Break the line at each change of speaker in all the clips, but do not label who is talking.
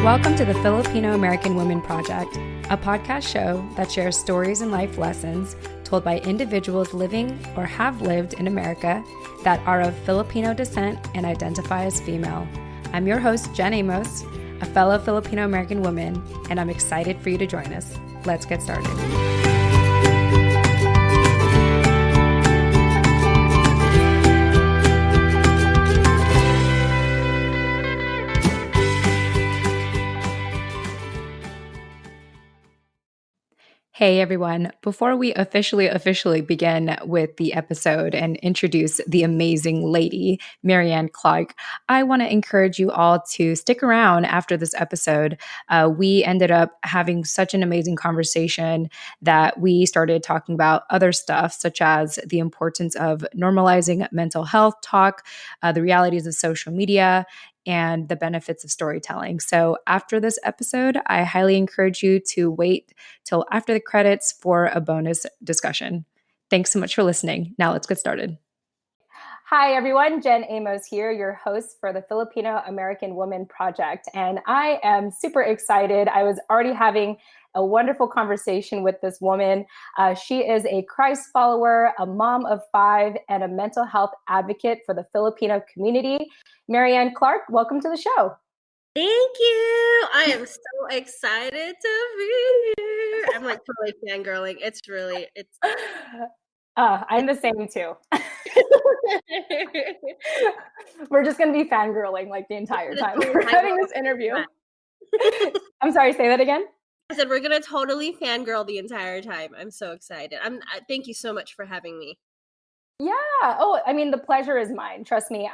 Welcome to the Filipino American Women Project, a podcast show that shares stories and life lessons told by individuals living or have lived in America that are of Filipino descent and identify as female. I'm your host, Jen Amos, a fellow Filipino American woman, and I'm excited for you to join us. Let's get started. Hey everyone, before we officially begin with the episode and introduce the amazing lady, Maryann Clark, I want to encourage you all to stick around after this episode. We ended up having such an amazing conversation that we started talking about other stuff, such as the importance of normalizing mental health talk, the realities of social media, and the benefits of storytelling. So after this episode, I highly encourage you to wait till after the credits for a bonus discussion. Thanks so much for listening. Now let's get started. Hi, everyone. Jen Amos here, your host for the Filipino American Women Project. And I am super excited. I was already having a wonderful conversation with this woman. She is a Christ follower, a mom of 5, and a mental health advocate for the Filipino community. Maryann Clark, welcome to the show.
Thank you. I am so excited to be here. I'm like totally fangirling.
I'm the same too. We're just going to be fangirling like the entire time we're having this interview. I'm sorry, say that again.
I said we're going to totally fangirl the entire time. I'm so excited. Thank you so much for having me.
Yeah. Oh, I mean, the pleasure is mine. Trust me.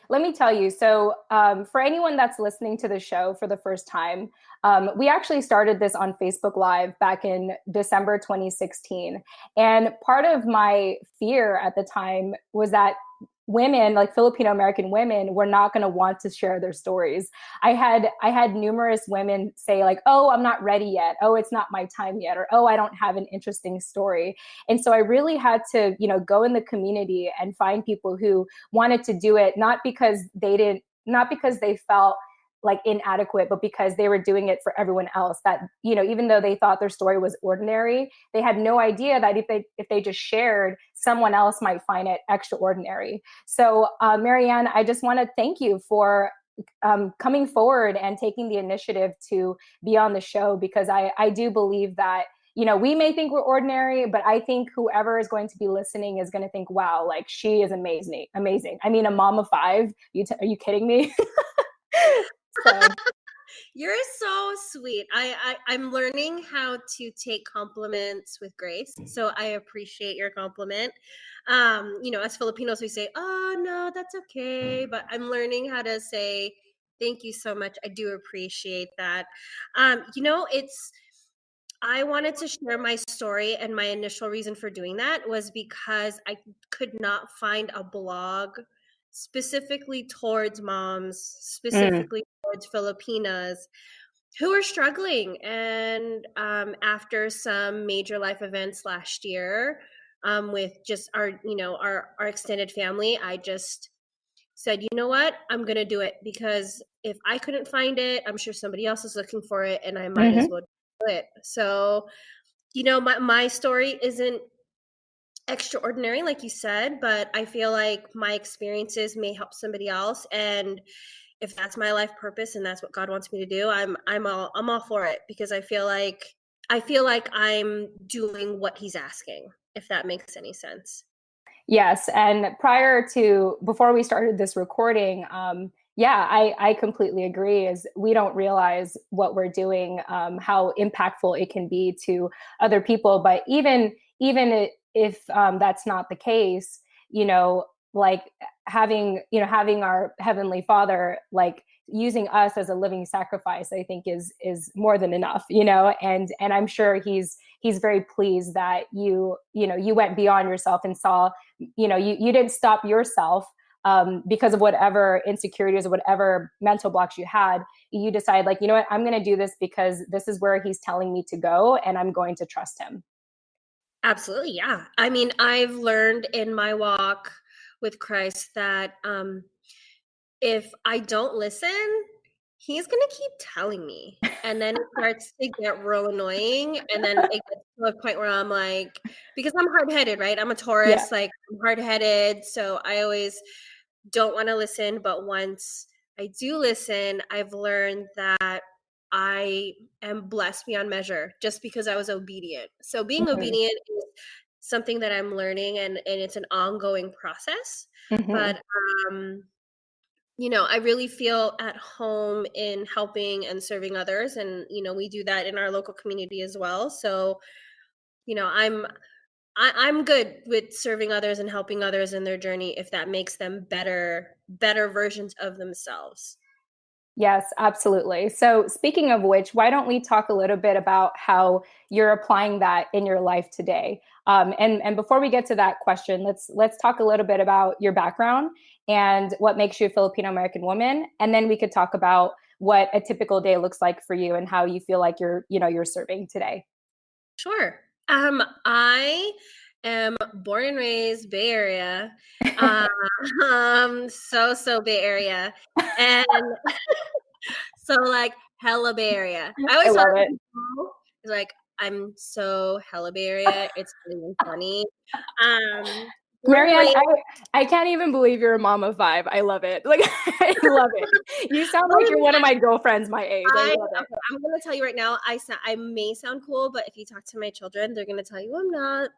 Let me tell you. So for anyone that's listening to the show for the first time, we actually started this on Facebook Live back in December 2016. And part of my fear at the time was that women, like Filipino American women, were not going to want to share their stories. I had numerous women say like, "Oh, I'm not ready yet. Oh, it's not my time yet," or "Oh, I don't have an interesting story." And so I really had to, go in the community and find people who wanted to do it, not because they felt like inadequate, but because they were doing it for everyone else. That, even though they thought their story was ordinary, they had no idea that if they just shared, someone else might find it extraordinary. So Maryann, I just want to thank you for coming forward and taking the initiative to be on the show, because I do believe that, we may think we're ordinary, but I think whoever is going to be listening is going to think, wow, like she is amazing. I mean, a mom of 5, are you kidding me? So.
You're so sweet. I'm learning how to take compliments with grace. So I appreciate your compliment. As Filipinos, we say, "Oh, no, that's okay." But I'm learning how to say, "Thank you so much. I do appreciate that." I wanted to share my story, and my initial reason for doing that was because I could not find a blog specifically towards moms, specifically towards Filipinas who are struggling. And after some major life events last year, with just our extended family, I just said, you know what, I'm gonna do it, because if I couldn't find it, I'm sure somebody else is looking for it, and I might as well do it. So, my story isn't extraordinary, like you said, but I feel like my experiences may help somebody else, and if that's my life purpose and that's what God wants me to do, I'm all for it, because I feel like I'm doing what He's asking, if that makes any sense.
Yes, and before we started this recording, I completely agree. Is we don't realize what we're doing, how impactful it can be to other people. But even if that's not the case, like having our Heavenly Father like using us as a living sacrifice, I think is more than enough, and I'm sure he's very pleased that you went beyond yourself and saw, you didn't stop yourself because of whatever insecurities or whatever mental blocks you had. You decide like, you know what, I'm going to do this because this is where he's telling me to go, and I'm going to trust him.
Absolutely. Yeah. I mean, I've learned in my walk with Christ that if I don't listen, he's gonna keep telling me. And then it starts to get real annoying. And then it gets to a point where I'm like, because I'm hard-headed, right? I'm a
Yeah.
Taurus, like I'm hard-headed. So I always don't want to listen. But once I do listen, I've learned that I am blessed beyond measure just because I was obedient. So being
Mhm.
obedient is something that I'm learning, and it's an ongoing process.
Mhm.
But I really feel at home in helping and serving others. And, we do that in our local community as well. So, you know, I'm I'm good with serving others and helping others in their journey if that makes them better versions of themselves.
Yes, absolutely. So, speaking of which, why don't we talk a little bit about how you're applying that in your life today? And before we get to that question, let's talk a little bit about your background and what makes you a Filipino American woman, and then we could talk about what a typical day looks like for you and how you feel like you're serving today.
Sure. I am born and raised Bay Area. Uh, so Bay Area. And so like hella Bay Area. I
I
always tell
love it.
people, it's like, I'm so hella Bay Area. It's not even funny. Born and
Maryann,
raised,
I can't even believe you're a mom of five. I love it. Like I love it. You sound
well,
like you're one of my girlfriends my age. I love it.
okay, I'm gonna tell you right now, I may sound cool, but if you talk to my children, they're gonna tell you I'm not.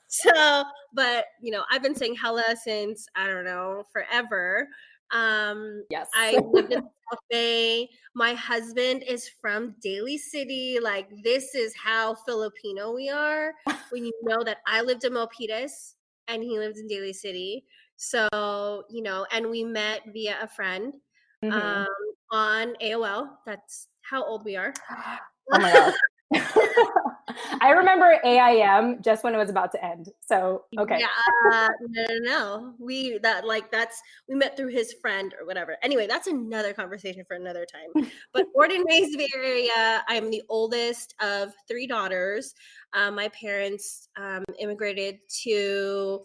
So, but I've been saying hella since I don't know, forever.
Yes.
I lived in the South Bay. My husband is from Daly City. Like this is how Filipino we are. When you know that I lived in Milpitas and he lived in Daly City. So, and we met via a friend
Hmm.
um on AOL. That's how old we are.
Oh my gosh. I remember AIM just when it was about to end. So, okay.
Yeah, no. We met through his friend or whatever. Anyway, that's another conversation for another time. But born and raised Bay Area, I'm the oldest of three daughters. My parents immigrated to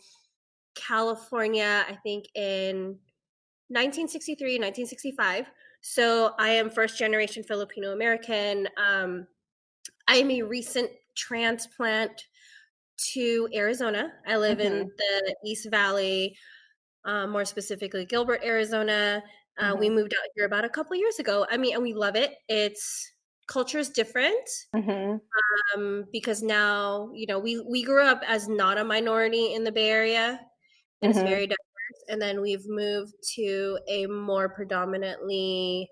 California, I think in 1963, 1965. So I am first generation Filipino American. I am a recent transplant to Arizona. I live in
Hmm.
the East Valley, more specifically Gilbert, Arizona. We
Hmm.
moved out here about a couple years ago. I mean, and we love it. It's culture's different
Hmm.
because now we grew up as not a minority in the Bay Area, and it's
Hmm.
very diverse. And then we've moved to a more predominantly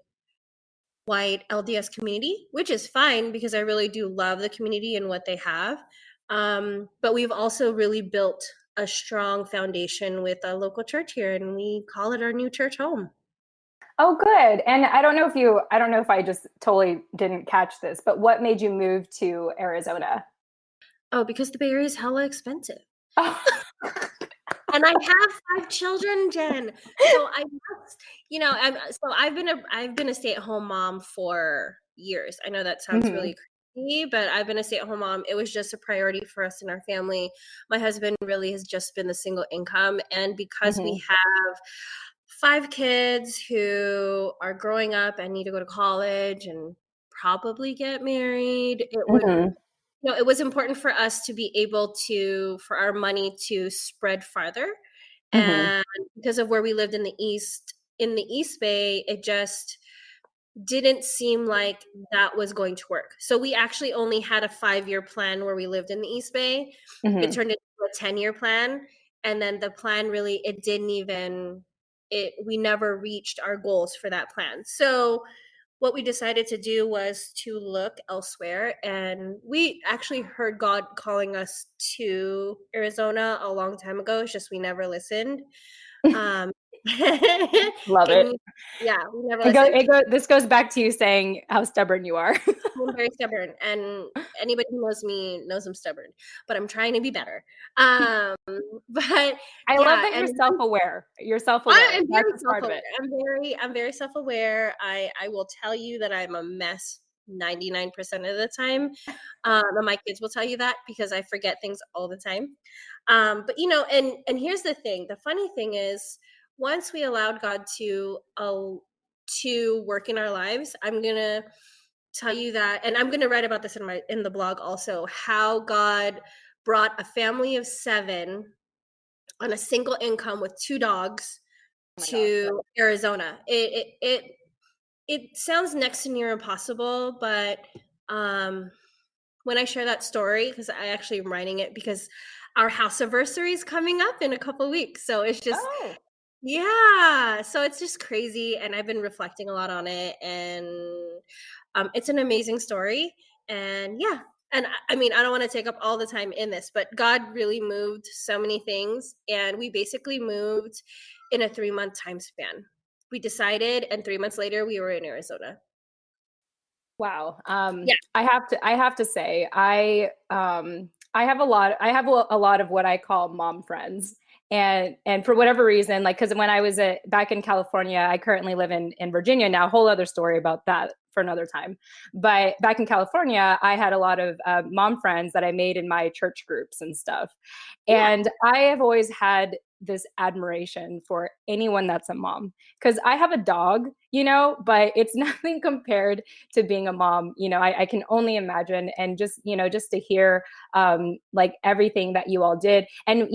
white LDS community, which is fine because I really do love the community and what they have. But we've also really built a strong foundation with a local church here, and we call it our new church home.
Oh, good. And I don't know if I just totally didn't catch this, but what made you move to Arizona?
Oh, because the Bay Area is hella expensive.
Oh.
And I have 5 children, Jen. So I must, I've been a stay-at-home mom for years. I know that sounds
Hmm.
really crazy, but I've been a stay-at-home mom. It was just a priority for us in our family. My husband really has just been the single income, and because
Hmm.
we have 5 kids who are growing up and need to go to college and probably get married,
Hmm.
it was important for us to be able for our money to spread farther.
Hmm.
And because of where we lived in the East Bay, it just didn't seem like that was going to work. So we actually only had a 5-year plan where we lived in the East Bay. It
Hmm.
turned into a 10-year plan. And then the plan really, we never reached our goals for that plan. So what we decided to do was to look elsewhere, and we actually heard God calling us to Arizona a long time ago. It's just we never listened. Um,
Love it.
and yeah, we never listened.
This goes back to you saying how stubborn you are.
I'm very stubborn, and anybody who knows me knows I'm stubborn, but I'm trying to be better. Um, but
I love
yeah,
that you're
and
self-aware. You're
I
self-aware.
am
That's
very
part of
self-aware.
it.
I'm very self-aware. I will tell you that I'm a mess 99% of the time. And my kids will tell you that because I forget things all the time. But and here's the thing. The funny thing is, once we allowed God to to work in our lives, I'm going to tell you that, and I'm going to write about this in the blog also, how God brought a family of 7 on a single income with 2 dogs
Oh my gosh.
to Arizona. It sounds next to near impossible, but when I share that story, because I actually am writing it because our house anniversary is coming up in a couple weeks, so it's just
Oh,
yeah, so it's just crazy, and I've been reflecting a lot on it, and it's an amazing story, and yeah, and I mean, I don't want to take up all the time in this, but God really moved so many things, and we basically moved in a 3-month time span. We decided, and 3 months later, we were in Arizona.
wow.
Yeah.
I have to say, I have a lot of what I call mom friends. And for whatever reason, like, because when I was back in California, I currently live in Virginia now, a whole other story about that for another time. But back in California, I had a lot of mom friends that I made in my church groups and stuff.
Yeah.
And I have always had this admiration for anyone that's a mom, because I have a dog, but it's nothing compared to being a mom. I can only imagine. And just, just to hear like everything that you all did. And,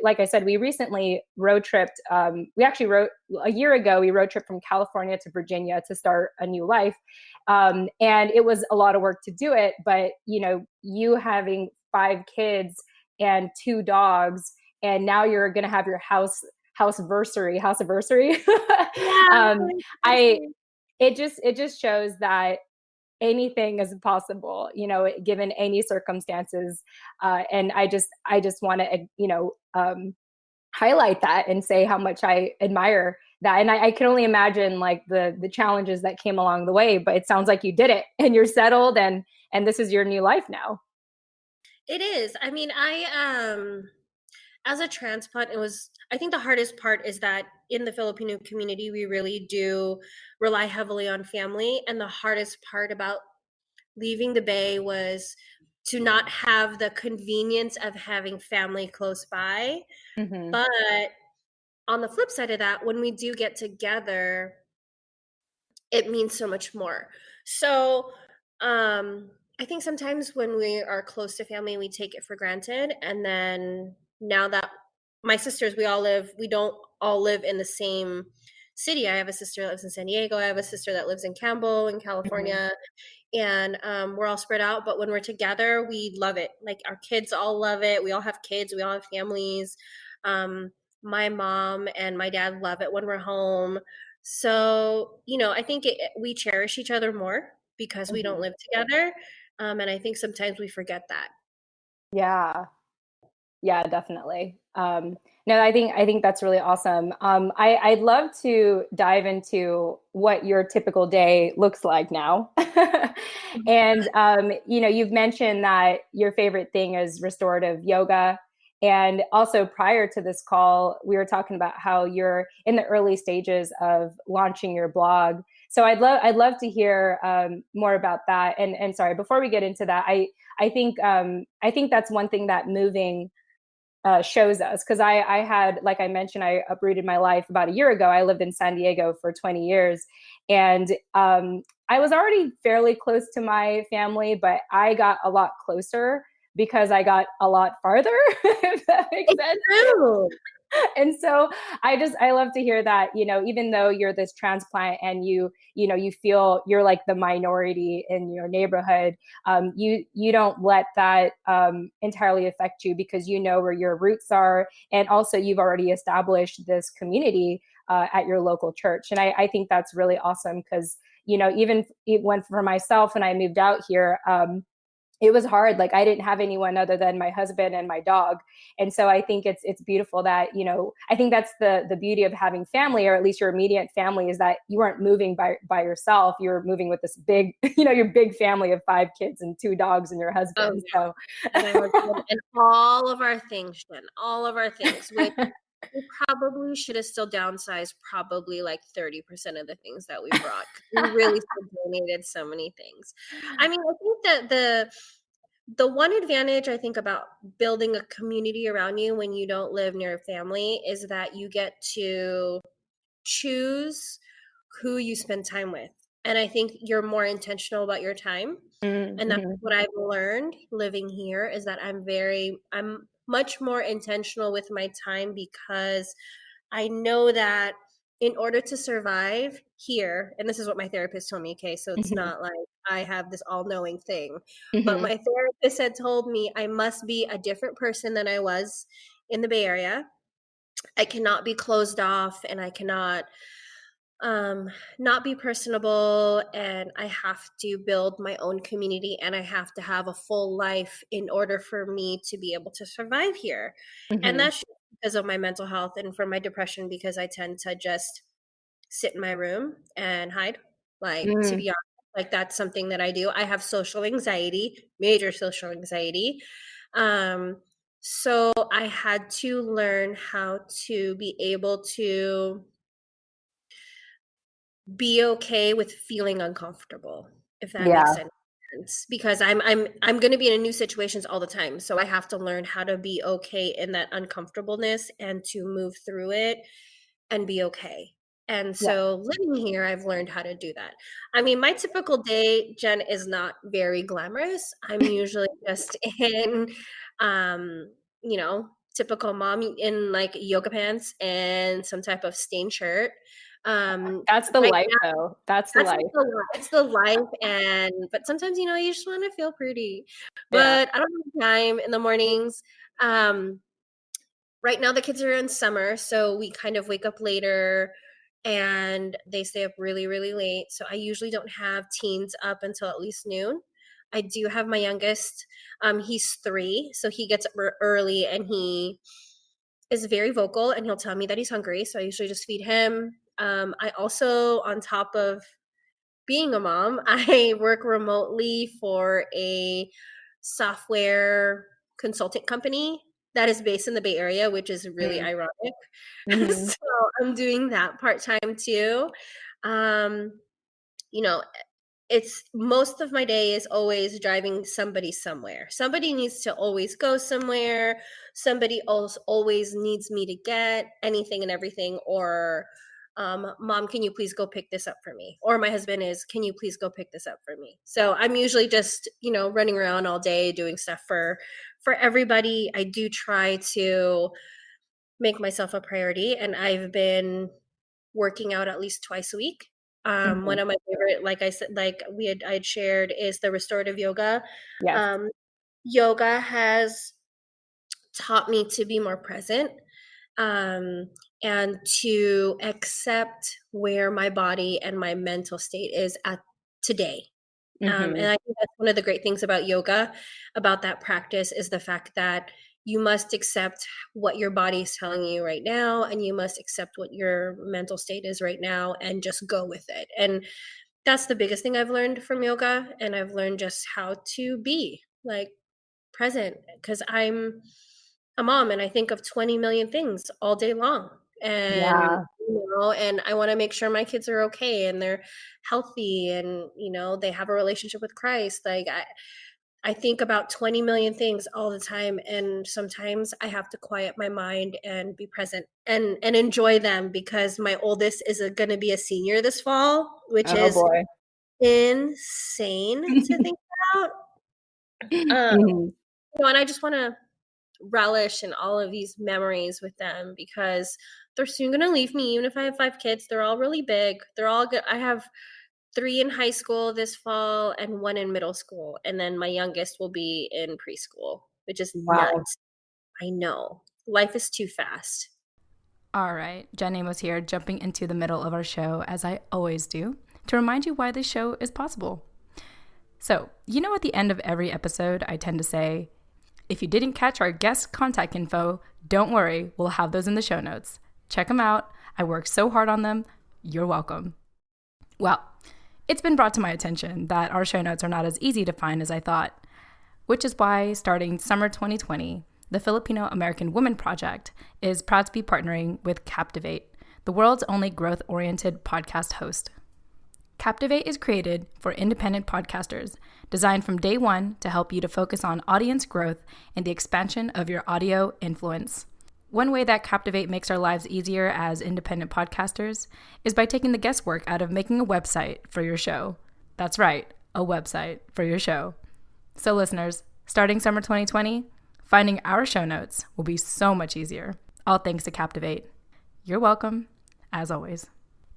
like I said, we recently road tripped. We actually a year ago, we road tripped from California to Virginia to start a new life. And it was a lot of work to do it. But, you having 5 kids and 2 dogs, and now you're going to have your house anniversary.
Yeah.
um, I it just shows that anything is possible, given any circumstances. And I just want to, highlight that and say how much I admire that. And I can only imagine like the challenges that came along the way, but it sounds like you did it and you're settled, and this is your new life now.
It is. I mean, as a transplant, I think the hardest part is that in the Filipino community, we really do rely heavily on family. And the hardest part about leaving the Bay was to not have the convenience of having family close by.
Mm-hmm.
But on the flip side of that, when we do get together, it means so much more. So, I think sometimes when we are close to family, we take it for granted. And then now that my sisters, we don't all live in the same city. I have a sister that lives in San Diego. I have a sister that lives in Campbell in
Mm-hmm.
California. And we're all spread out. But when we're together, we love it. Like our kids all love it. We all have kids. We all have families. Um, my mom and my dad love it when we're home. So, I think we cherish each other more because we don't
Mm-hmm.
live together. And I think sometimes we forget that.
Yeah. Yeah, definitely. No, I think that's really awesome. I'd love to dive into what your typical day looks like now. And you've mentioned that your favorite thing is restorative yoga. And also prior to this call, we were talking about how you're in the early stages of launching your blog. So I'd love to hear more about that. And sorry, before we get into that, I think that's one thing that moving shows us, because I had, like I mentioned, I uprooted my life about a year ago. I lived in San Diego for 20 years, and I was already fairly close to my family, but I got a lot closer because I got a lot farther, if that makes
It's
sense.
true.
And so I love to hear that, even though you're this transplant and you feel you're like the minority in your neighborhood, you don't let that entirely affect you, because you know where your roots are. And also you've already established this community at your local church. And I think that's really awesome, because, even when for myself, when I moved out here, it was hard. Like I didn't have anyone other than my husband and my dog. And so I think it's beautiful that, I think that's the beauty of having family, or at least your immediate family, is that you weren't moving by yourself. You're moving with this big, your big family of 5 kids and 2 dogs and your
Oh,
husband.
yeah.
So
And my husband and all of our things, Jen, all of our things, which we probably should have still downsized probably like 30% of the things that we brought. We really still donated so many things. I mean, I think that the one advantage I think about building a community around you when you don't live near a family is that you get to choose who you spend time with. And I think you're more intentional about your time. And that's
Mm-hmm.
what I've learned living here, is that I'm much more intentional with my time, because I know that in order to survive here, and this is what my therapist told me, okay, so it's
Mm-hmm.
not like I have this all-knowing thing, but
Mm-hmm.
my therapist had told me I must be a different person than I was in the Bay Area. I cannot be closed off, and I cannot not be personable, and I have to build my own community, and I have to have a full life in order for me to be able to survive here. And
Mm-hmm.
that's because of my mental health and for my depression, because I tend to just sit in my room and hide. Like, to
Mm.
be honest, like that's something that I do. I have social anxiety, major social anxiety. Um, so I had to learn how to be able to be okay with feeling uncomfortable, if that makes
Yeah.
sense. Because I'm going to be in new situations all the time, so I have to learn how to be okay in that uncomfortableness and to move through it and be okay. And
Yeah.
so living here, I've learned how to do that. I mean, my typical day, Jen, is not very glamorous. I'm usually just in, um, typical mom in like yoga pants and some type of stained shirt.
That's the
Right
life,
now,
though. That's the
that's
life.
like it's the life, and but sometimes you just want to feel pretty.
Yeah.
But I don't have time in the mornings. Um, right now the kids are in summer, so we kind of wake up later and they stay up really, really late. So I usually don't have teens up until at least noon. I do have my youngest. He's 3, so he gets up early, and he is very vocal, and he'll tell me that he's hungry. So I usually just feed him. I also, on top of being a mom, I work remotely for a software consultant company that is based in the Bay Area, which is really
Mm.
ironic.
Mm-hmm.
So I'm doing that part time too. Um, you know, it's most of my day is always driving somebody somewhere. Somebody needs to always go somewhere. Somebody else always needs me to get anything and everything. Or, mom, can you please go pick this up for me? Or my husband is, can you please go pick this up for me? So I'm usually just, running around all day doing stuff for everybody. I do try to make myself a priority, and I've been working out at least twice a week.
Mm-hmm.
One of my favorite, like I said, like I had shared, is the restorative yoga.
Yes.
Yoga has taught me to be more present, um, and to accept where my body and my mental state is at today. And
Mm-hmm.
I think that's one of the great things about yoga, about that practice, is the fact that you must accept what your body is telling you right now, and you must accept what your mental state is right now, and just go with it. And that's the biggest thing I've learned from yoga. And I've learned just how to be like present, because I'm a mom and I think of 20 million things all day long. And
Yeah.
and I want to make sure my kids are okay and they're healthy, and they have a relationship with Christ. Like I think about 20 million things all the time, and sometimes I have to quiet my mind and be present and enjoy them, because my oldest is going to be a senior this fall, which
Oh
is
boy.
insane to think about. Um,
Mm-hmm.
and I just want to relish in all of these memories with them, because they're soon going to leave me. Even if I have 5 kids, they're all really big. They're all good. I have 3 in high school this fall and 1 in middle school. And then my youngest will be in preschool, which is
Wow.
nuts. I know. Life is too fast.
All right, Jen Amos here, jumping into the middle of our show, as I always do, to remind you why this show is possible. So, at the end of every episode, I tend to say, if you didn't catch our guest contact info, don't worry, we'll have those in the show notes. Check them out. I worked so hard on them. You're welcome. Well, it's been brought to my attention that our show notes are not as easy to find as I thought, which is why, starting summer 2020, the Filipino American Women Project is proud to be partnering with Captivate, the world's only growth-oriented podcast host. Captivate is created for independent podcasters, designed from day one to help you to focus on audience growth and the expansion of your audio influence. One way that Captivate makes our lives easier as independent podcasters is by taking the guesswork out of making a website for your show. That's right, a website for your show. So listeners, starting summer 2020, finding our show notes will be so much easier. All thanks to Captivate. You're welcome, as always.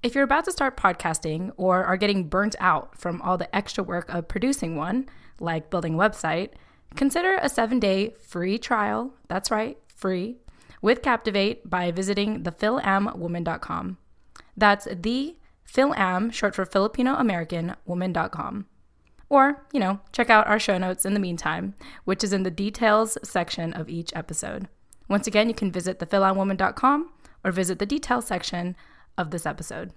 If you're about to start podcasting or are getting burnt out from all the extra work of producing one, like building a website, consider a 7-day free trial, that's right, free, with Captivate by visiting thefilamwoman.com. That's the Filam, short for Filipino American woman.com. Or, check out our show notes in the meantime, which is in the details section of each episode. Once again, you can visit thefilamwoman.com or visit the details section of this episode.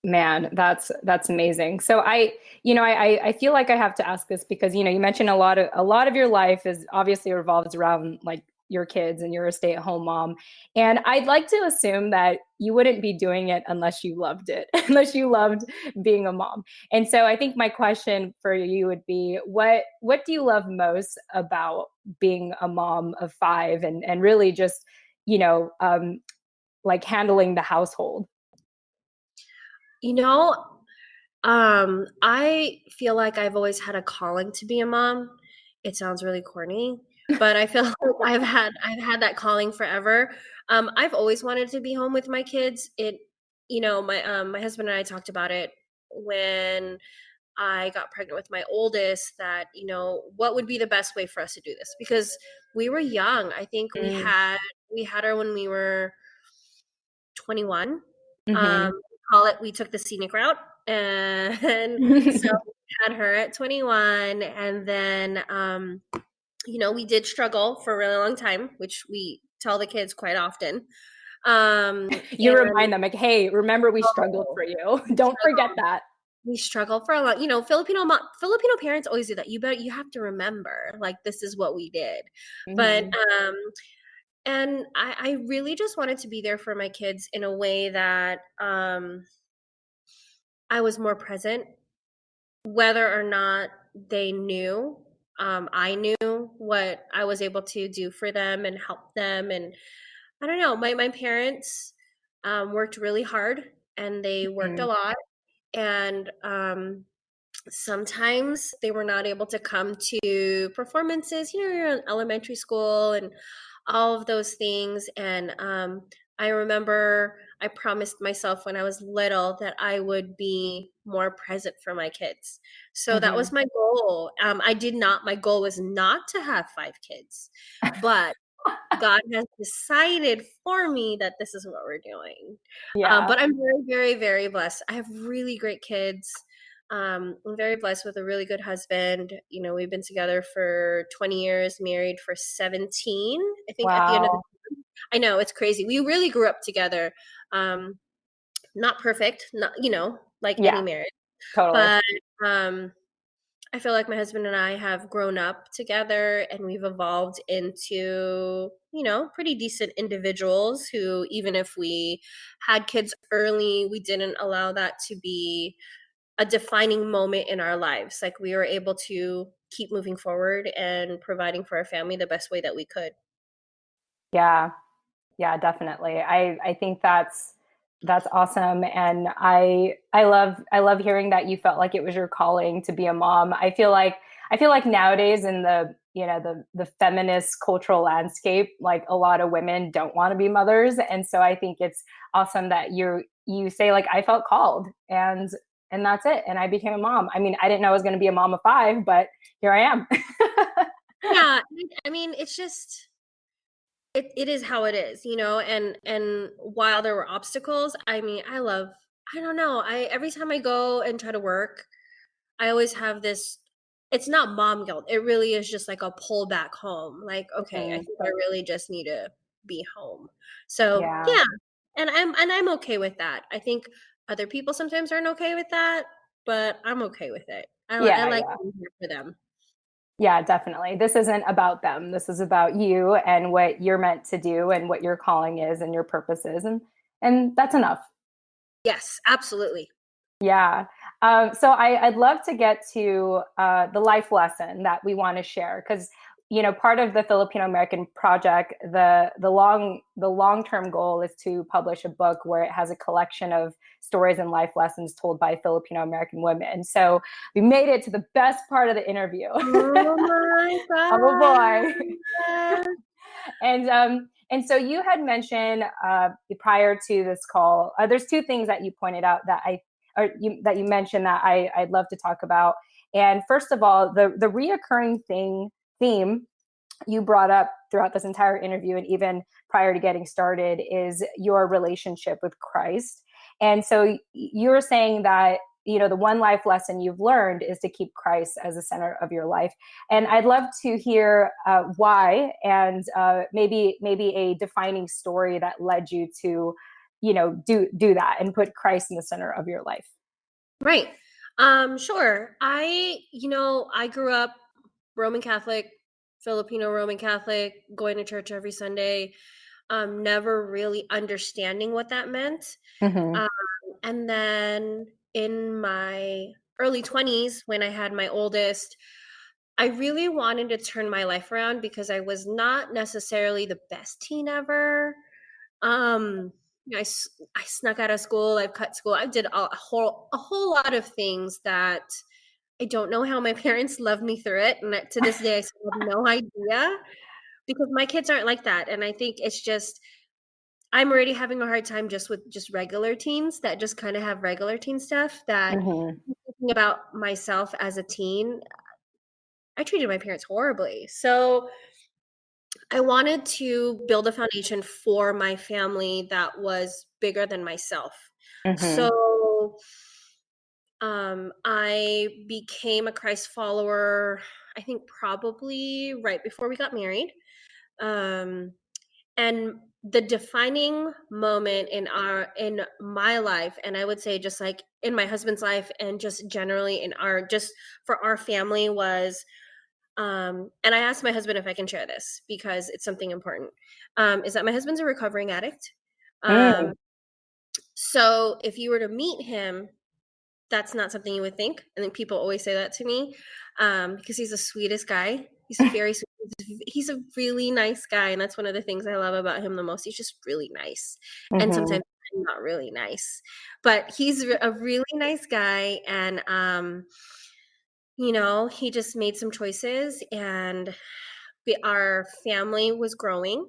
Man, that's amazing. So I feel like I have to ask this because, you mentioned a lot of your life is obviously revolves around like your kids and you're a stay-at-home mom. And I'd like to assume that you wouldn't be doing it unless you loved it, unless you loved being a mom. And so I think my question for you would be, what do you love most about being a mom of 5 and really just, like handling the household?
I feel like I've always had a calling to be a mom. It sounds really corny, but I feel like I've had that calling forever. I've always wanted to be home with my kids. My husband and I talked about it when I got pregnant with my oldest, that, what would be the best way for us to do this? Because we were young. I think we had her when we were 21. We took the scenic route, and so we had her at 21, and then we did struggle for a really long time, which we tell the kids quite often.
You remind them like, hey, remember we struggled for you. Don't forget that.
We struggle for a lot. Filipino parents always do that. You have to remember, like, this is what we did. But and I really just wanted to be there for my kids in a way that I was more present, whether or not they knew. I knew what I was able to do for them and help them. And I don't know, my parents worked really hard, and they worked a lot. And sometimes they were not able to come to performances. You're in elementary school and all of those things. And I remember I promised myself when I was little that I would be more present for my kids. So that was my goal. My goal was not to have 5 kids, but God has decided for me that this is what we're doing.
Yeah.
But I'm very, very, very blessed. I have really great kids. I'm very blessed with a really good husband. We've been together for 20 years, married for 17. I think at the end of I know, it's crazy. We really grew up together. Not perfect, not, like any marriage.
Totally.
But I feel like my husband and I have grown up together, and we've evolved into, pretty decent individuals who, even if we had kids early, we didn't allow that to be a defining moment in our lives. Like, we were able to keep moving forward and providing for our family the best way that we could.
Yeah, definitely. I think that's awesome. And I love hearing that you felt like it was your calling to be a mom. I feel like nowadays in the, the feminist cultural landscape, like a lot of women don't want to be mothers. And so I think it's awesome that you say like, I felt called and that's it. And I became a mom. I mean, I didn't know I was going to be a mom of 5, but here I am.
Yeah. I mean, it's just, it is how it is, and while there were obstacles, I mean, I don't know. Every time I go and try to work, I always have this, it's not mom guilt. It really is just like a pull back home. Like, okay, I think I really just need to be home. So yeah. And I'm okay with that. I think other people sometimes aren't okay with that, but I'm okay with it. I like being here for them.
Yeah, definitely. This isn't about them. This is about you and what you're meant to do and what your calling is and your purpose is. And that's enough.
Yes, absolutely.
Yeah. So I'd love to get to the life lesson that we want to share, because part of the Filipino American project, the long-term goal is to publish a book where it has a collection of stories and life lessons told by Filipino American women. So we made it to the best part of the interview.
Oh my God.
Oh boy. And so you had mentioned prior to this call, there's two things that you pointed out that that you mentioned that I'd love to talk about. And first of all, the reoccurring theme you brought up throughout this entire interview and even prior to getting started is your relationship with Christ. And so you were saying that, the one life lesson you've learned is to keep Christ as the center of your life. And I'd love to hear why, and maybe a defining story that led you to, do that and put Christ in the center of your life.
Right. Sure. I grew up Roman Catholic, Filipino Roman Catholic, going to church every Sunday, never really understanding what that meant.
Mm-hmm.
And then in my early 20s, when I had my oldest, I really wanted to turn my life around because I was not necessarily the best teen ever. I snuck out of school. I've cut school. I did a whole lot of things that I don't know how my parents loved me through it. And to this day, I still have no idea, because my kids aren't like that. And I think it's just, I'm already having a hard time with regular teens that just kind of have regular teen stuff, that
Mm-hmm.
thinking about myself as a teen, I treated my parents horribly. So I wanted to build a foundation for my family that was bigger than myself.
Mm-hmm.
So I became a Christ follower, I think probably right before we got married. And the defining moment in my life, and I would say just like in my husband's life and just generally for our family, was and I asked my husband if I can share this because it's something important, is that my husband's a recovering addict. So if you were to meet him, that's not something you would think. I think people always say that to me, because he's the sweetest guy. He's very sweet. He's a really nice guy, and that's one of the things I love about him the most. He's just really nice, and
Mm-hmm.
sometimes not really nice, but he's a really nice guy. And he just made some choices, and our family was growing,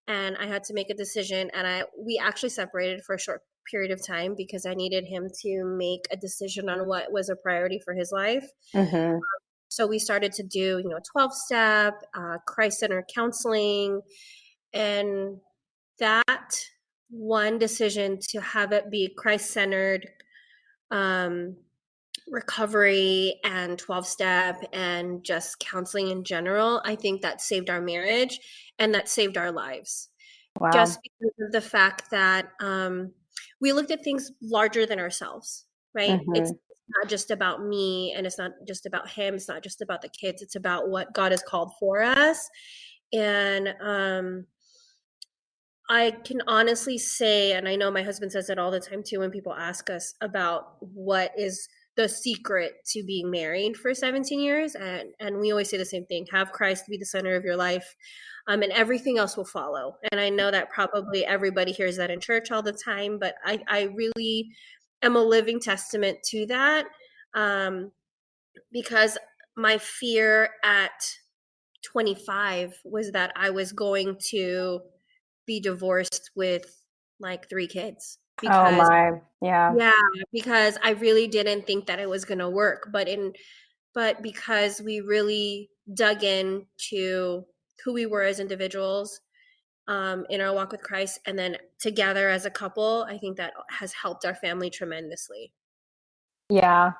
and I had to make a decision. And we actually separated for a short period of time because I needed him to make a decision on what was a priority for his life.
Mm-hmm.
So we started to do, 12-step, Christ-centered counseling, and that one decision to have it be Christ-centered recovery and 12-step and just counseling in general, I think that saved our marriage and that saved our lives.
Wow.
Just because of the fact that we looked at things larger than ourselves, right?
Mm-hmm.
It's not just about me, and it's not just about him. It's not just about the kids. It's about what God has called for us. And I can honestly say, and I know my husband says it all the time too, when people ask us about what is the secret to being married for 17 years. And we always say the same thing: have Christ be the center of your life, and everything else will follow. And I know that probably everybody hears that in church all the time, but I really am a living testament to that, because my fear at 25 was that I was going to be divorced with like 3 kids.
Oh my, yeah.
Because I really didn't think that it was going to work, but because we really dug into who we were as individuals, in our walk with Christ, and then together as a couple, I think that has helped our family tremendously.
Yeah.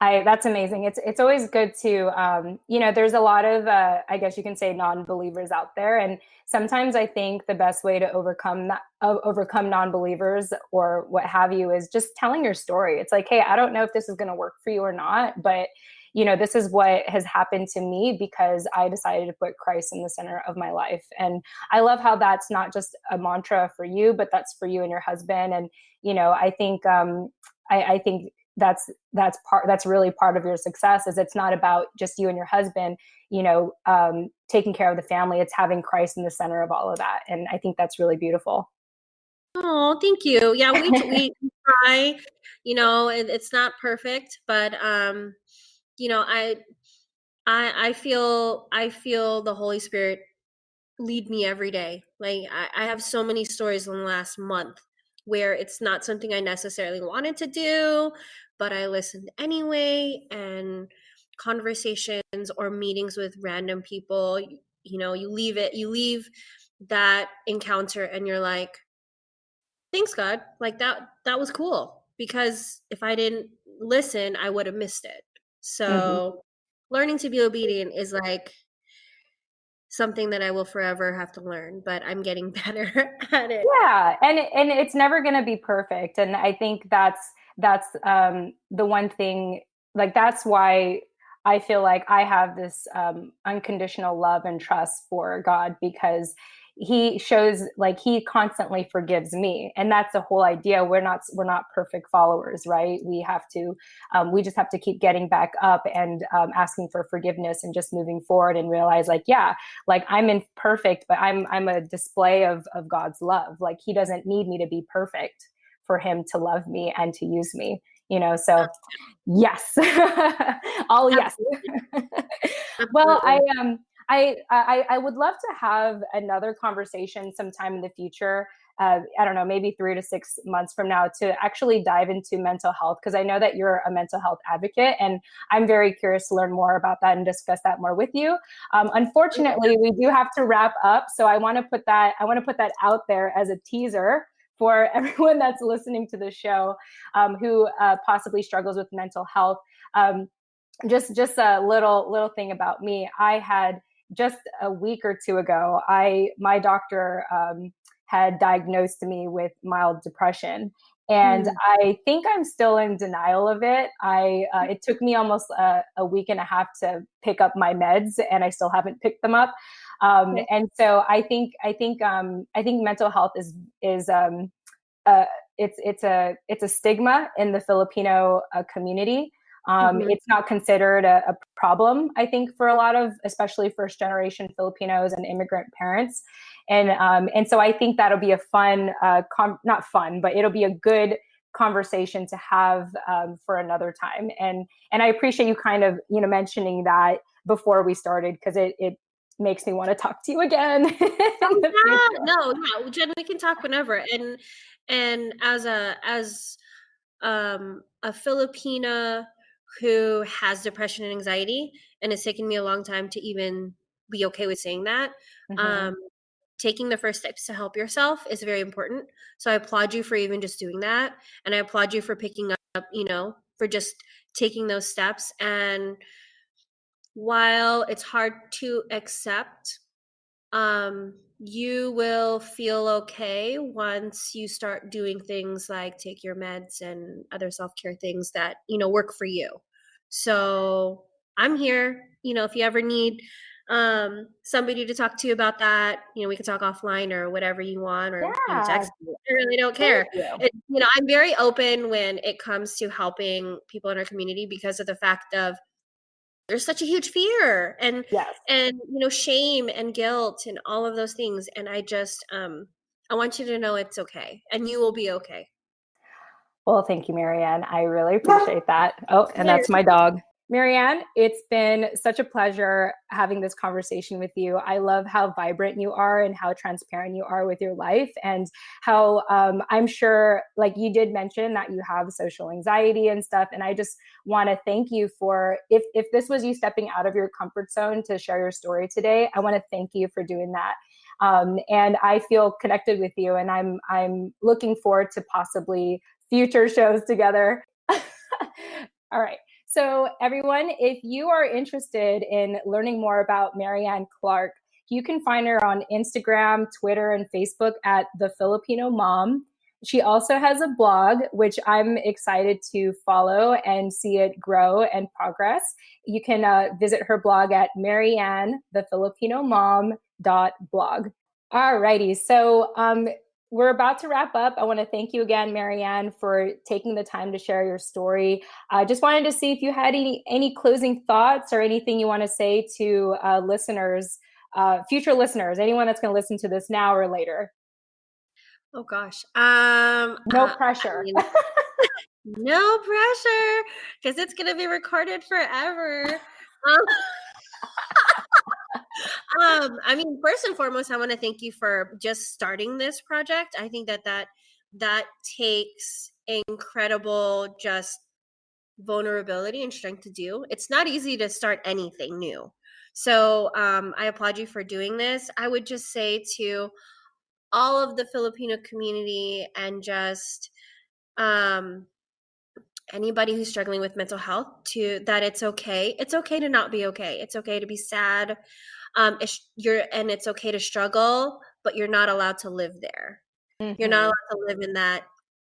That's amazing. It's always good to, there's a lot of, I guess you can say, non-believers out there. And sometimes I think the best way to overcome non-believers or what have you is just telling your story. It's like, hey, I don't know if this is going to work for you or not, but this is what has happened to me because I decided to put Christ in the center of my life. And I love how that's not just a mantra for you, but that's for you and your husband. And, I think that's really part of your success. Is it's not about just you and your husband, taking care of the family. It's having Christ in the center of all of that, and I think that's really beautiful.
Oh, thank you. Yeah, we try. It's not perfect, but I feel the Holy Spirit lead me every day. Like I have so many stories in the last month where it's not something I necessarily wanted to do, but I listened anyway. And conversations or meetings with random people, you leave that encounter and you're like, thanks God, like that was cool, because if I didn't listen I would have missed it.
Mm-hmm.
So learning to be obedient is like something that I will forever have to learn, but I'm getting better at it.
Yeah, and it's never going to be perfect, and I think that's the one thing. Like that's why I feel like I have this unconditional love and trust for God, because he shows, like, he constantly forgives me, and that's the whole idea. We're not perfect followers, right? We just have to keep getting back up and asking for forgiveness and just moving forward and realize, like, yeah, like I'm imperfect, but I'm a display of God's love. Like he doesn't need me to be perfect for him to love me and to use me, so yes. All yes. Well,
Absolutely.
I would love to have another conversation sometime in the future. I don't know, maybe 3 to 6 months from now, to actually dive into mental health, because I know that you're a mental health advocate, and I'm very curious to learn more about that and discuss that more with you. Unfortunately, we do have to wrap up, so I want to put that out there as a teaser for everyone that's listening to the show, who possibly struggles with mental health. Just a little thing about me. I had, just a week or two ago, my doctor had diagnosed me with mild depression, and I think I'm still in denial of it. It took me almost a week and a half to pick up my meds, and I still haven't picked them up.
Okay.
And so I think mental health is it's a stigma in the Filipino community. It's not considered a problem, I think, for a lot of, especially first generation Filipinos and immigrant parents. And so I think that'll be a fun, not fun, but it'll be a good conversation to have for another time. And I appreciate you kind of, mentioning that before we started, because it makes me want to talk to you again.
Oh, yeah. No, yeah, Jen, we can talk whenever. And as a Filipina who has depression and anxiety, and it's taken me a long time to even be okay with saying that.
Mm-hmm.
Taking the first steps to help yourself is very important. So I applaud you for even just doing that. And I applaud you for picking up, for just taking those steps. And while it's hard to accept, you will feel okay once you start doing things like take your meds and other self-care things that, work for you. So I'm here, if you ever need somebody to talk to you about that, we can talk offline or whatever you want, or,
Yeah,
text me. I really don't
thank
care.
you.
I'm very open when it comes to helping people in our community, because of the fact of there's such a huge fear and
Yes.
shame and guilt and all of those things, and I just I want you to know it's okay, and you will be okay.
Well, thank you, Maryann. I really appreciate that. Oh, and that's my dog. Maryann, it's been such a pleasure having this conversation with you. I love how vibrant you are and how transparent you are with your life, and how I'm sure, like you did mention, that you have social anxiety and stuff. And I just want to thank you for, if this was you stepping out of your comfort zone to share your story today, I want to thank you for doing that. And I feel connected with you, and I'm looking forward to possibly future shows together. All right. So everyone, if you are interested in learning more about Maryann Clark, you can find her on Instagram, Twitter, and Facebook at The Filipino Mom. She also has a blog, which I'm excited to follow and see it grow and progress. You can visit her blog at Maryann, thefilipino mom.blog. All righty. So we're about to wrap up. I want to thank you again, Maryann, for taking the time to share your story. I just wanted to see if you had any closing thoughts or anything you want to say to listeners, future listeners, anyone that's going to listen to this now or later.
Oh gosh.
No pressure.
No pressure, because it's gonna be recorded forever. I mean, first and foremost, I want to thank you for just starting this project. I think that takes incredible just vulnerability and strength to do. It's not easy to start anything new. So I applaud you for doing this. I would just say to all of the Filipino community and just anybody who's struggling with mental health, to that it's okay. It's okay to not be okay. It's okay to be sad. It's okay to struggle, but you're not allowed to live there. Mm-hmm. You're not allowed to live in that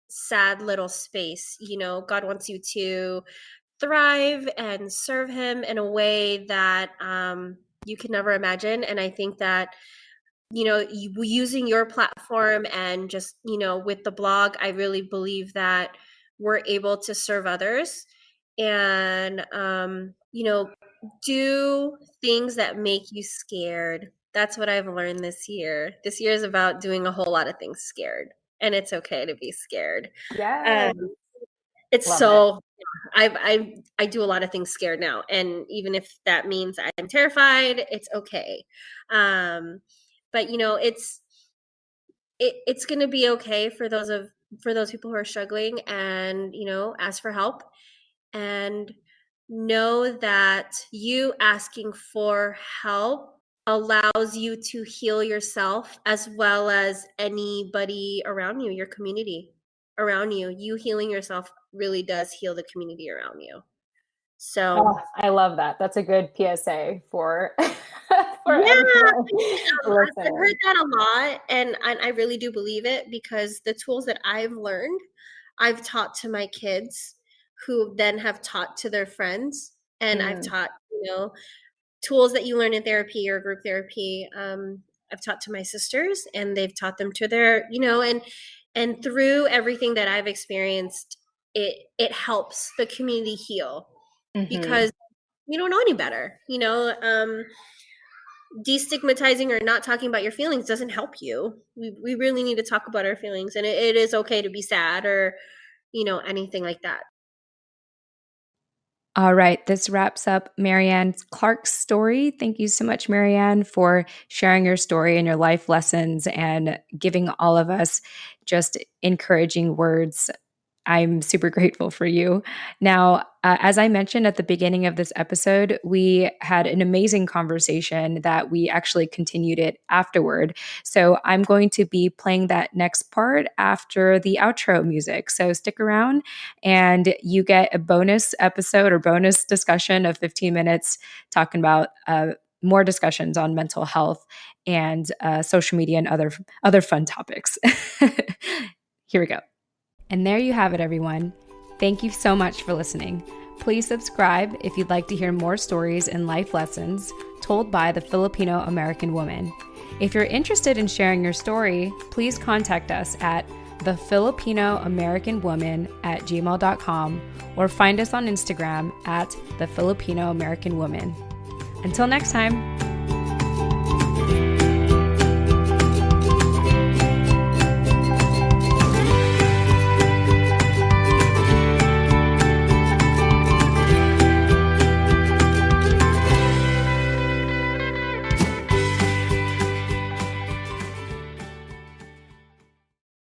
sad little space. You know, God wants you to thrive and serve him in a way that you can never imagine. And I think that, you know, using your platform and just, you know, with the blog, I really believe that we're able to serve others and, you know, do things that make you scared. That's what I've learned this year. This year is about doing a whole lot of things scared, and it's okay to be scared.
Yeah.
It's
Love
so it. I do a lot of things scared now, and even if that means I'm terrified, it's okay. But you know, it's going to be okay for those people who are struggling, and you know, ask for help and know that you asking for help allows you to heal yourself as well as anybody around you, your community around you. You healing yourself really does heal the community around you. So
I love that. That's a good PSA for
for I've heard that a lot, and I really do believe it, because the tools that I've learned, I've taught to my kids, who then have taught to their friends, and I've taught, you know, tools that you learn in therapy or group therapy. I've taught to my sisters, and they've taught them to their, you know, and through everything that I've experienced, it helps the community heal, because you don't know any better, you know. Destigmatizing or not talking about your feelings doesn't help you. We really need to talk about our feelings, and it is okay to be sad or, you know, anything like that.
All right, this wraps up Maryann Clark's story. Thank you so much, Maryann, for sharing your story and your life lessons and giving all of us just encouraging words. I'm super grateful for you. Now, as I mentioned at the beginning of this episode, we had an amazing conversation that we actually continued it afterward. So I'm going to be playing that next part after the outro music. So stick around and you get a bonus episode or bonus discussion of 15 minutes talking about more discussions on mental health and social media and other fun topics. Here we go. And there you have it, everyone. Thank you so much for listening. Please subscribe if you'd like to hear more stories and life lessons told by the Filipino American woman. If you're interested in sharing your story, please contact us at thefilipinoamericanwoman@gmail.com or find us on Instagram at thefilipinoamericanwoman. Until next time.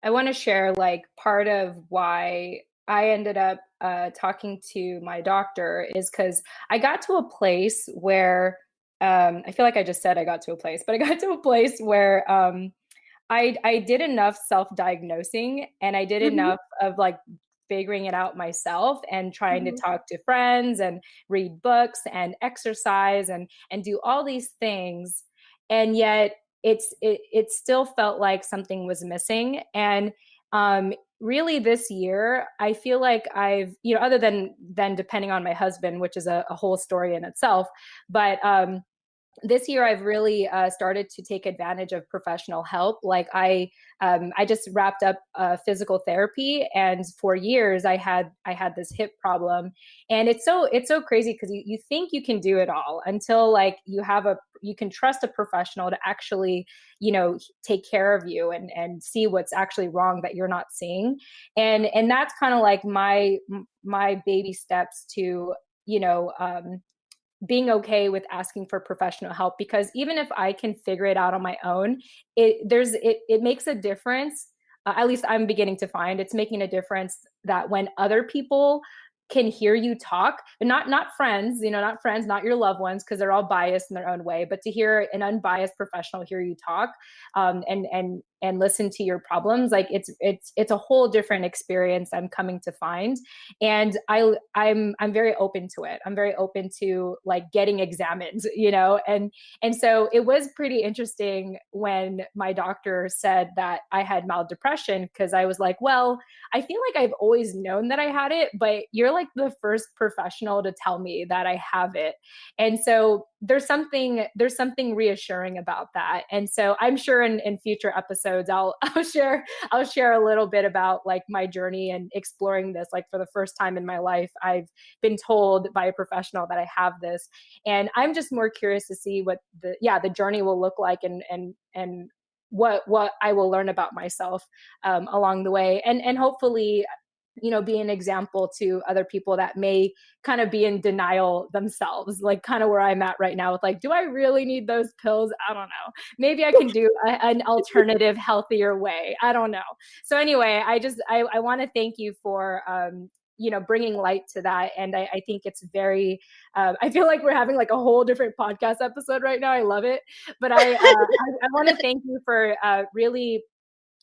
I want to share like part of why I ended up talking to my doctor is because I got to a place where I feel like I just said I got to a place, but I got to a place where I did enough self-diagnosing, and I did enough of like figuring it out myself and trying to talk to friends and read books and exercise and do all these things. And yet it still felt like something was missing. And really this year, I feel like I've, you know, other than depending on my husband, which is a whole story in itself, but this year I've really started to take advantage of professional help. Like I just wrapped up physical therapy, and for years I had this hip problem, and it's so crazy because you think you can do it all until like you can trust a professional to actually, you know, take care of you and see what's actually wrong that you're not seeing, and that's kind of like my baby steps to, you know, being okay with asking for professional help, because even if I can figure it out on my own, it makes a difference. At least I'm beginning to find it's making a difference that when other people can hear you talk, but not friends, you know, not friends, not your loved ones, because they're all biased in their own way, but to hear an unbiased professional hear you talk, and listen to your problems, like it's a whole different experience I'm coming to find. And I'm very open to it. I'm very open to like getting examined, you know. And so it was pretty interesting when my doctor said that I had mild depression, because I was like, well, I feel like I've always known that I had it, but you're like the first professional to tell me that I have it. And so there's something reassuring about that. And so I'm sure in future episodes I'll share a little bit about like my journey and exploring this. Like for the first time in my life, I've been told by a professional that I have this, and I'm just more curious to see what the journey will look like, and what I will learn about myself along the way, and hopefully, you know, be an example to other people that may kind of be in denial themselves, like kind of where I'm at right now with like, do I really need those pills? I don't know. Maybe I can do an alternative, healthier way. I don't know. So anyway, I want to thank you for, you know, bringing light to that. And I think it's very, I feel like we're having like a whole different podcast episode right now. I love it. But I want to thank you for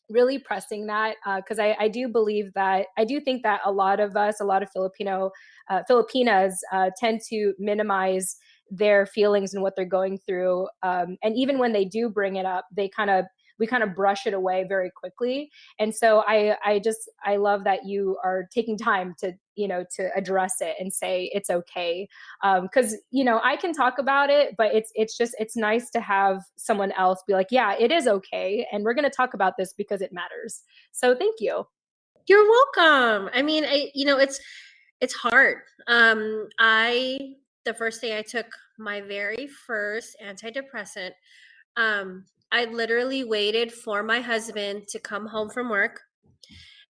really pressing that, because I do believe that I do think that a lot of us, a lot of Filipinas tend to minimize their feelings and what they're going through, and even when they do bring it up, we kind of brush it away very quickly. And so I love that you are taking time to, you know, to address it and say it's okay, because you know, I can talk about it, but it's nice to have someone else be like, yeah, it is okay, and we're going to talk about this because it matters. So thank you.
You're welcome. I mean, it's hard. The first day I took my very first antidepressant, I literally waited for my husband to come home from work,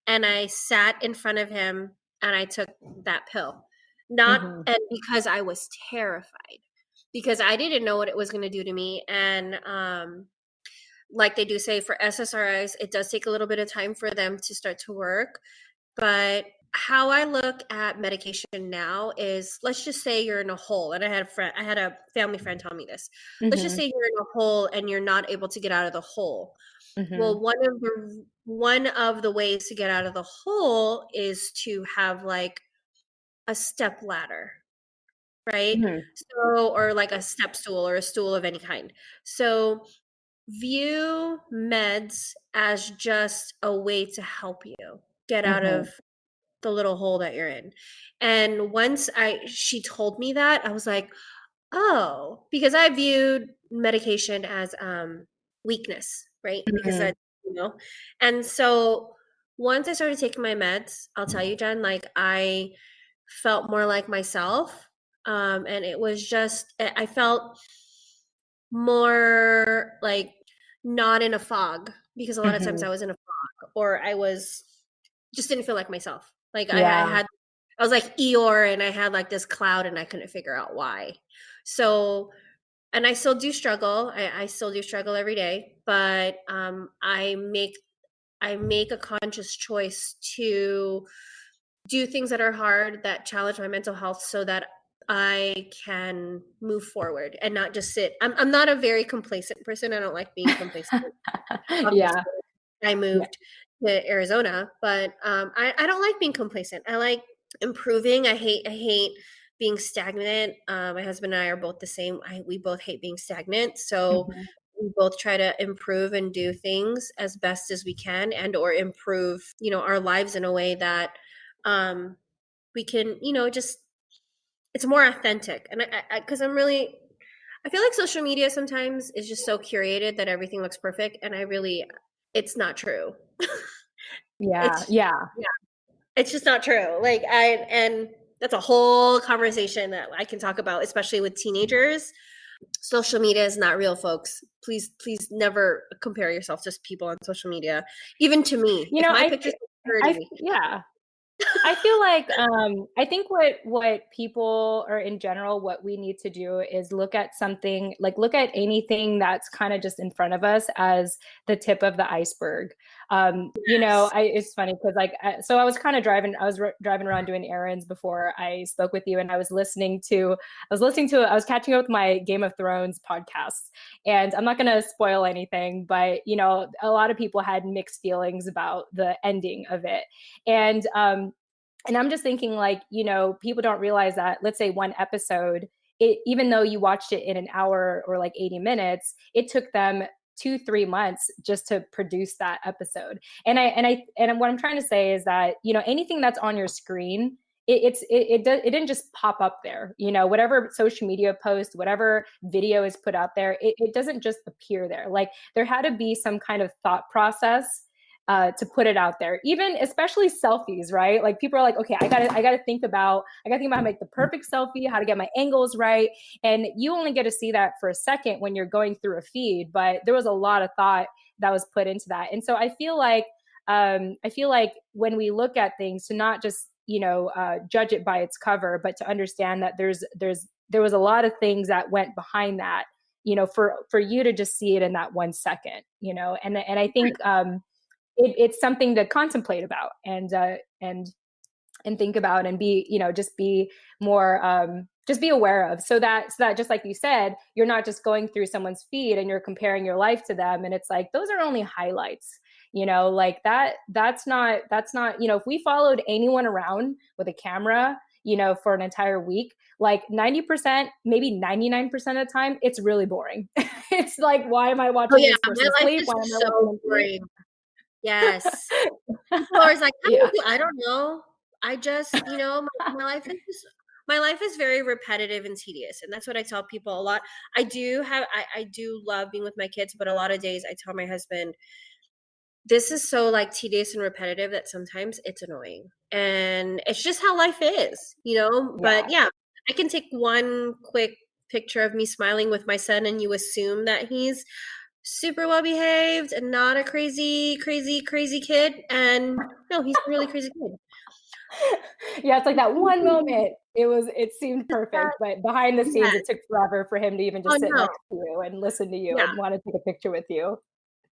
and I sat in front of him and I took that pill. Not
Mm-hmm.
and because I was terrified, because I didn't know what it was going to do to me. And like they do say for SSRIs, it does take a little bit of time for them to start to work. But how I look at medication now is, let's just say you're in a hole, and I had a family friend tell me this. Let's just
Mm-hmm.
say you're in a hole and you're not able to get out of the hole.
Mm-hmm.
Well, one of the ways to get out of the hole is to have like a step ladder, right?
Mm-hmm.
So, or like a step stool or a stool of any kind. So view meds as just a way to help you get out
Mm-hmm.
of the little hole that you're in. And once she told me that, I was like, oh, because I viewed medication as weakness, right? Because
Mm-hmm.
that, you know. And so once I started taking my meds, I'll tell you, Jen, like I felt more like myself. And it was just I felt more like not in a fog, because a lot of times
Mm-hmm.
I was in a fog, or I was just didn't feel like myself. Like
Yeah.
I was like Eeyore, and I had like this cloud and I couldn't figure out why. So, and I still do struggle. I still do struggle every day, but I make a conscious choice to do things that are hard, that challenge my mental health, so that I can move forward and not just sit. I'm not a very complacent person. I don't like being complacent. Obviously,
Yeah.
I
Yeah.
moved to Arizona, but I don't like being complacent. I like improving. I hate being stagnant. My husband and I are both the same. We both hate being stagnant. So
Mm-hmm.
we both try to improve and do things as best as we can, and or improve, you know, our lives in a way that we can, you know, just it's more authentic. And I because I feel like social media sometimes is just so curated that everything looks perfect, and it's not true.
Yeah.
It's
Yeah.
it's just not true. Like and that's a whole conversation that I can talk about, especially with teenagers. Social media is not real, folks. Please never compare yourself to people on social media. Even to me,
You
if
know,
my pictures are dirty,
yeah. I feel like I think what people, or in general what we need to do is look at something, like look at anything that's kind of just in front of us as the tip of the iceberg. You know, it's funny because so I was kind of driving around doing errands before I spoke with you, and I was catching up with my Game of Thrones podcasts, and I'm not going to spoil anything, but you know, a lot of people had mixed feelings about the ending of it. And I'm just thinking, like, you know, people don't realize that, let's say one episode, even though you watched it in an hour or like 80 minutes, it took them 2-3 months just to produce that episode. And what I'm trying to say is that, you know, anything that's on your screen, it didn't just pop up there. You know, whatever social media post, whatever video is put out there, it doesn't just appear there. Like, there had to be some kind of thought process to put it out there. Even especially selfies, right? Like, people are like, okay, I gotta think about how to make the perfect selfie, how to get my angles right. And you only get to see that for a second when you're going through a feed, but there was a lot of thought that was put into that. And so I feel like when we look at things, to not just, you know, judge it by its cover, but to understand that there was a lot of things that went behind that, you know, for you to just see it in that 1 second, you know. And I think it's something to contemplate about, and think about, and be, you know, just be more, just be aware of, so that just like you said, you're not just going through someone's feed and you're comparing your life to them, and it's like, those are only highlights, you know, like that's not, you know, if we followed anyone around with a camera, you know, for an entire week, like 90%, maybe 99% of the time, it's really boring. It's like, why am I watching this person
my life
sleep?
is
Why am I
so
watching them sleep?
boring. Yes. People are always like, how do you do? I don't know. I just, you know, my life is very repetitive and tedious. And that's what I tell people a lot. I do love being with my kids, but a lot of days I tell my husband, this is so like tedious and repetitive that sometimes it's annoying. And it's just how life is, you know? But yeah, I can take one quick picture of me smiling with my son and you assume that he's super well behaved and not a crazy kid. And no, he's a really crazy kid.
Yeah, it's like that one moment, it seemed perfect, but behind the scenes, it took forever for him to even just sit next to you and listen to you and want to take a picture with you.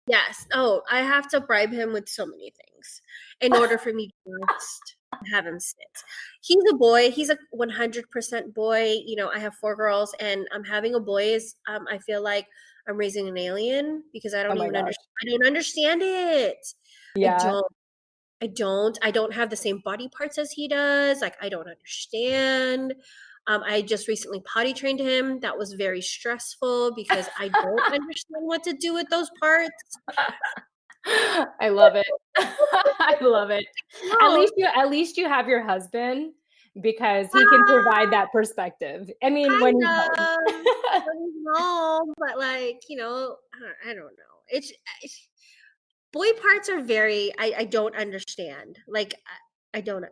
Yes. Oh, I have to bribe him with so many things in order for me to just have him sit. He's a boy. He's a 100% boy. You know, I have 4 girls, and having a boy is, I feel like I'm raising an alien, because I don't even understand. I don't understand it.
Yeah.
I don't have the same body parts as he does. Like, I don't understand. I just recently potty trained him. That was very stressful because I don't understand what to do with those parts.
I love it. I love it.
No.
At least you have your husband, because he can provide that perspective. I mean, when he's home.
When he's home, but like, you know, I don't know. It's boy parts are very, I don't understand. Like, I don't.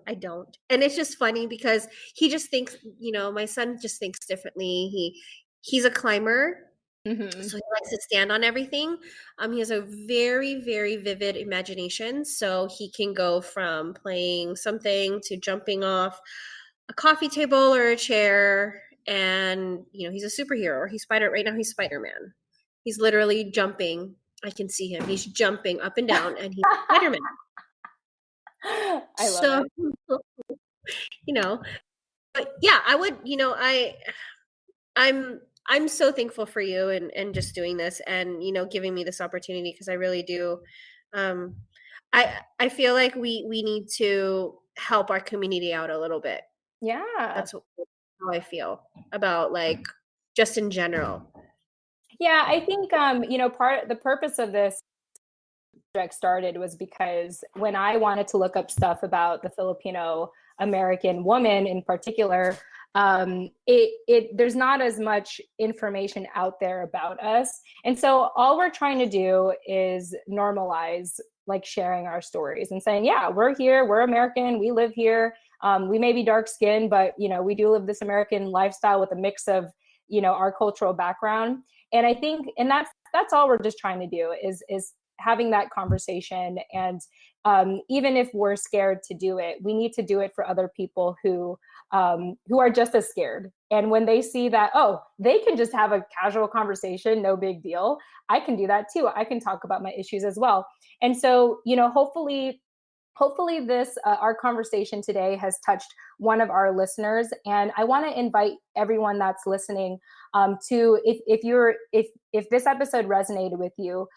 And it's just funny because he just thinks, you know, my son just thinks differently. He's a climber.
Mm-hmm.
So he likes to stand on everything. He has a very, very vivid imagination. So he can go from playing something to jumping off a coffee table or a chair. And, you know, he's a superhero. Right now he's Spider-Man. He's literally jumping. I can see him. He's jumping up and down, and he's Spider-Man.
I love
it. You know, but yeah, I would, you know, I'm so thankful for you and just doing this, and, you know, giving me this opportunity, because I really do. I feel like we need to help our community out a little bit.
Yeah.
That's how I feel about, like, just in general.
Yeah, I think you know, the purpose of this project started was because when I wanted to look up stuff about the Filipino American woman in particular, there's not as much information out there about us. And so all we're trying to do is normalize like sharing our stories and saying, yeah, we're here, we're American, we live here. We may be dark skinned, but we do live this American lifestyle with a mix of, our cultural background. And I think, and that's all we're just trying to do is having that conversation. And even if we're scared to do it, we need to do it for other people who are just as scared. And when they see that, oh, they can just have a casual conversation, no big deal, I can do that too. I can talk about my issues as well. And so, hopefully this our conversation today has touched one of our listeners. And I want to invite everyone that's listening to, if this episode resonated with you,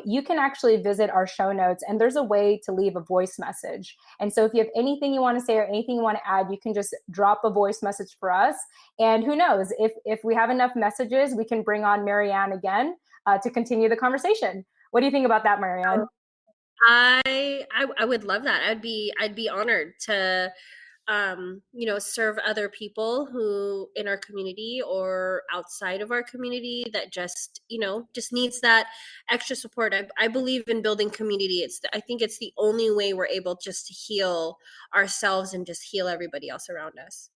you can actually visit our show notes, and there's a way to leave a voice message. And so if you have anything you want to say or anything you want to add, you can just drop a voice message for us. And who knows, if we have enough messages, we can bring on Maryann again to continue the conversation. What do you think about that, Maryann?
I would love that. I'd be honored to serve other people who in our community or outside of our community that just needs that extra support. I believe in building community. I think it's the only way we're able just to heal ourselves and just heal everybody else around us.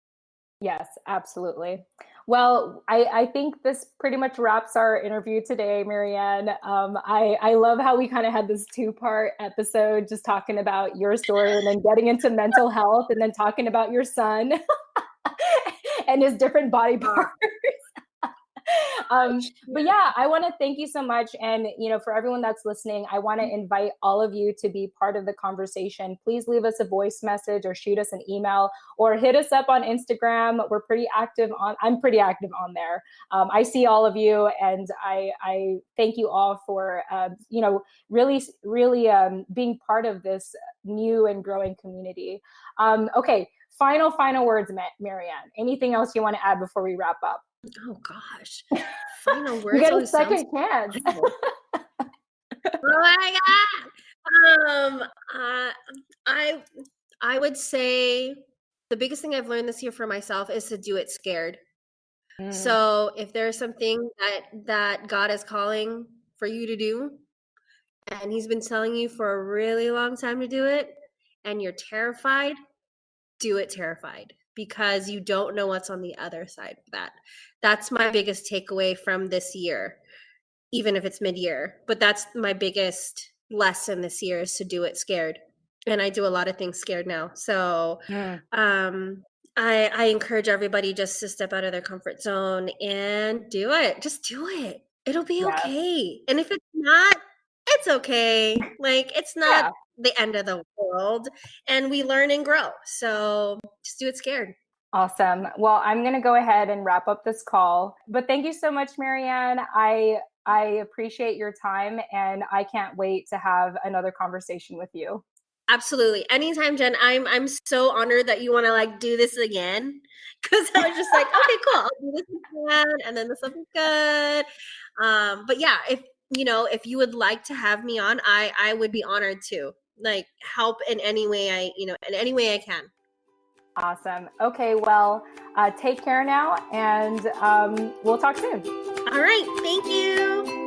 Yes, absolutely. Well, I think this pretty much wraps our interview today, Maryann. I love how we kind of had this 2-part episode, just talking about your story and then getting into mental health and then talking about your son and his different body parts. But yeah, I want to thank you so much. And, for everyone that's listening, I want to invite all of you to be part of the conversation. Please leave us a voice message or shoot us an email or hit us up on Instagram. I'm pretty active on there. I see all of you, and I thank you all for, really being part of this new and growing community. Okay. Final words, Maryann. Anything else you want to add before we wrap up?
Oh gosh, final words.
You get a second chance.
Oh my God. I would say the biggest thing I've learned this year for myself is to do it scared. So if there's something that God is calling for you to do, and He's been telling you for a really long time to do it, and you're terrified, do it terrified, because you don't know what's on the other side of that. That's my biggest takeaway from this year, even if it's mid-year. But that's my biggest lesson this year, is to do it scared. And I do a lot of things scared now. So I encourage everybody just to step out of their comfort zone and do it. Just do it. It'll be okay. And if it's not, it's okay. Like, it's not the end of the world, and we learn and grow. So just do it scared.
Awesome. Well, I'm going to go ahead and wrap up this call, but thank you so much, Maryann. I appreciate your time, and I can't wait to have another conversation with you.
Absolutely. Anytime, Jen. I'm so honored that you want to do this again, because I was just like, okay, cool, I'll do this again, and then this will be good. But yeah, if you would like to have me on, I would be honored to help in any way I can.
Awesome. Okay, well, take care now, and we'll talk soon.
All right. Thank you.